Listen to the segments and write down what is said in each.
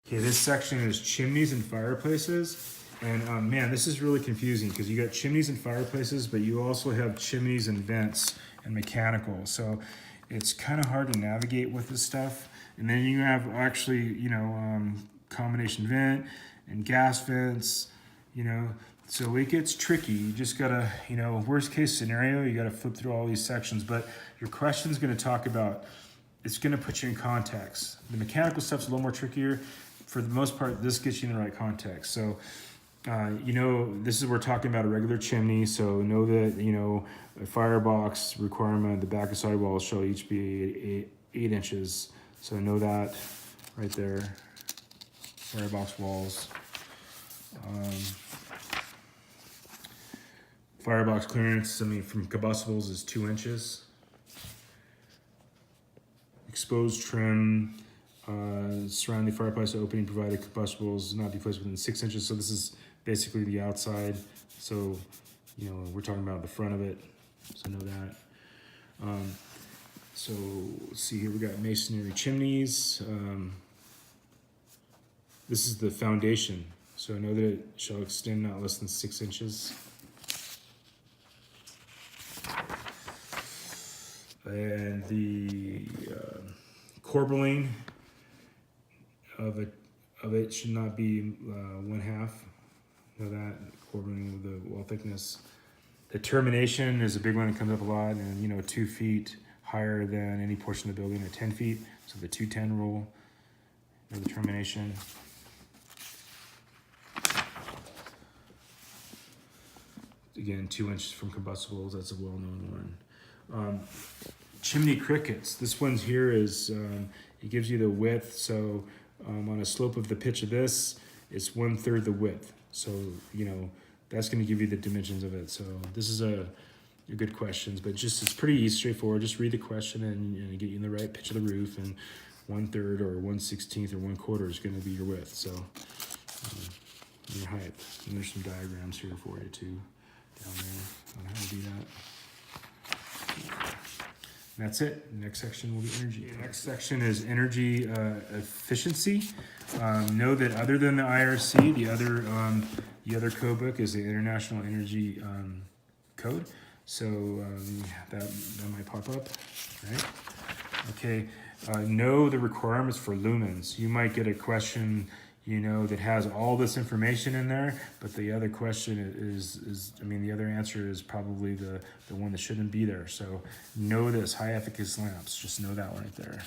Okay, this section is chimneys and fireplaces. And man, this is really confusing because you got chimneys and fireplaces, but you also have chimneys and vents and mechanical. So it's kind of hard to navigate with this stuff. And then you have actually, combination vent and gas vents, so it gets tricky. You just gotta, worst case scenario, you gotta flip through all these sections. But your question's gonna talk about, it's gonna put you in context. The mechanical stuff's a little more trickier. For the most part, this gets you in the right context. So, this is, we're talking about a regular chimney. So know that, a firebox requirement, the back and side walls shall each be 8 inches. So know that right there, firebox walls. Firebox clearance, from combustibles is 2 inches. Exposed trim, surrounding the fireplace opening provided combustibles not be placed within 6 inches. So this is basically the outside. So, we're talking about the front of it. So know that. So let's see here, we got masonry chimneys. This is the foundation. So know that it shall extend not less than 6 inches. And the corbelling of it should not be 1/2. Know that, corbelling with the wall thickness. The termination is a big one that comes up a lot, and 2 feet higher than any portion of the building at 10 feet. So the 210 rule, or the termination. Again, 2 inches from combustibles, that's a well-known one. Chimney crickets, this one's here is, it gives you the width. So on a slope of the pitch of this, it's 1/3 the width. So, that's gonna give you the dimensions of it. So this is a good questions, but it's pretty easy, straightforward. Just read the question and get you in the right pitch of the roof, and 1/3 or 1/16 or 1/4 is gonna be your width. So your height. And there's some diagrams here for you too, down there on how to do that. And that's it. The next section will be energy. The next section is energy efficiency. Know that other than the IRC, the other code book is the International Energy Code. So that might pop up, right? Okay. Know the requirements for lumens. You might get a question, that has all this information in there, but the other question is the other answer is probably the one that shouldn't be there. So know this, high efficacy lamps, just know that one right there.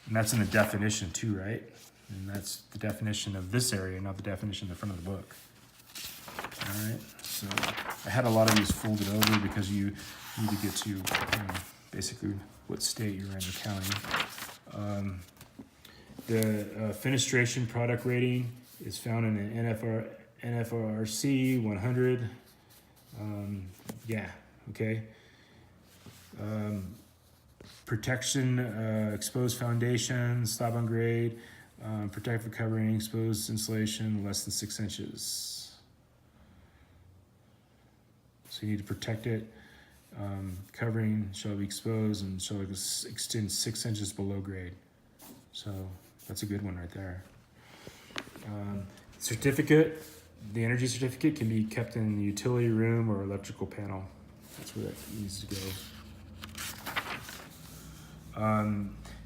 And that's in the definition too, right? And that's the definition of this area, not the definition in the front of the book. All right, so I had a lot of these folded over because you need to get to basically what state you're in, the county. The fenestration product rating is found in the NFRC 100. Okay. Protection, exposed foundation, slab on grade, protective covering, exposed insulation less than 6 inches. So you need to protect it. Covering shall be exposed and shall extend 6 inches below grade. So that's a good one right there. Certificate, the energy certificate can be kept in the utility room or electrical panel. That's where that needs to go.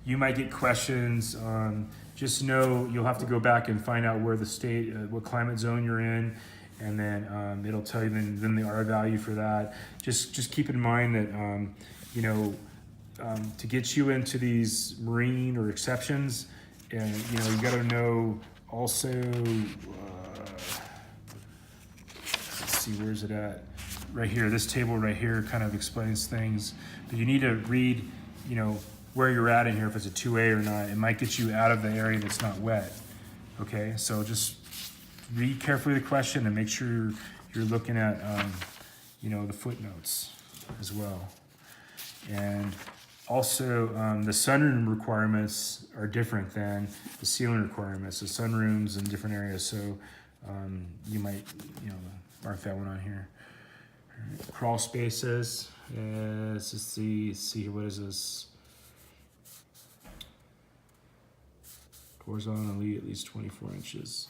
You might get questions on, just know you'll have to go back and find out where the state, what climate zone you're in, and then it'll tell you then the R value for that. Just keep in mind that, to get you into these marine or exceptions, and you got to know also. Let's see, where's it at? Right here. This table right here kind of explains things, but you need to read, where you're at in here, if it's a 2A or not. It might get you out of the area that's not wet. Okay, so just read carefully the question and make sure you're looking at, the footnotes as well. And also, the sunroom requirements are different than the ceiling requirements. The sunrooms in different areas, so you might, mark that one on here. Right. Crawl spaces. Let's just see. What is this? horizontally at least 24 inches.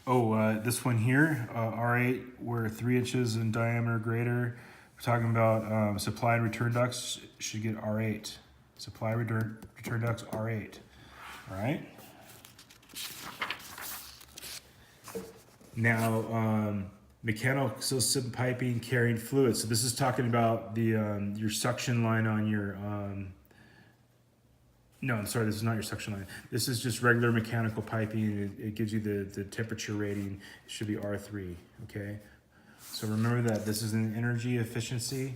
Oh, this one here, R8, where 3 inches in diameter greater. We're talking about supply and return ducts should get R8. Supply return ducts R8. All right. Now, mechanical system piping carrying fluid. So this is talking about the your suction line on your. No, I'm sorry, this is not your suction line. This is just regular mechanical piping. It gives you the temperature rating. It should be R3, okay? So remember that this is an energy efficiency.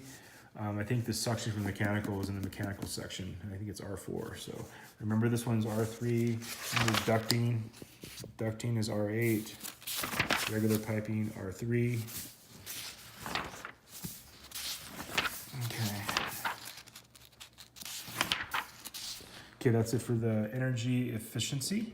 I think the suction from mechanical was in the mechanical section. I think it's R4. So remember this one's R3. Remember ducting. Ducting is R8. Regular piping, R3. Okay, that's it for the energy efficiency.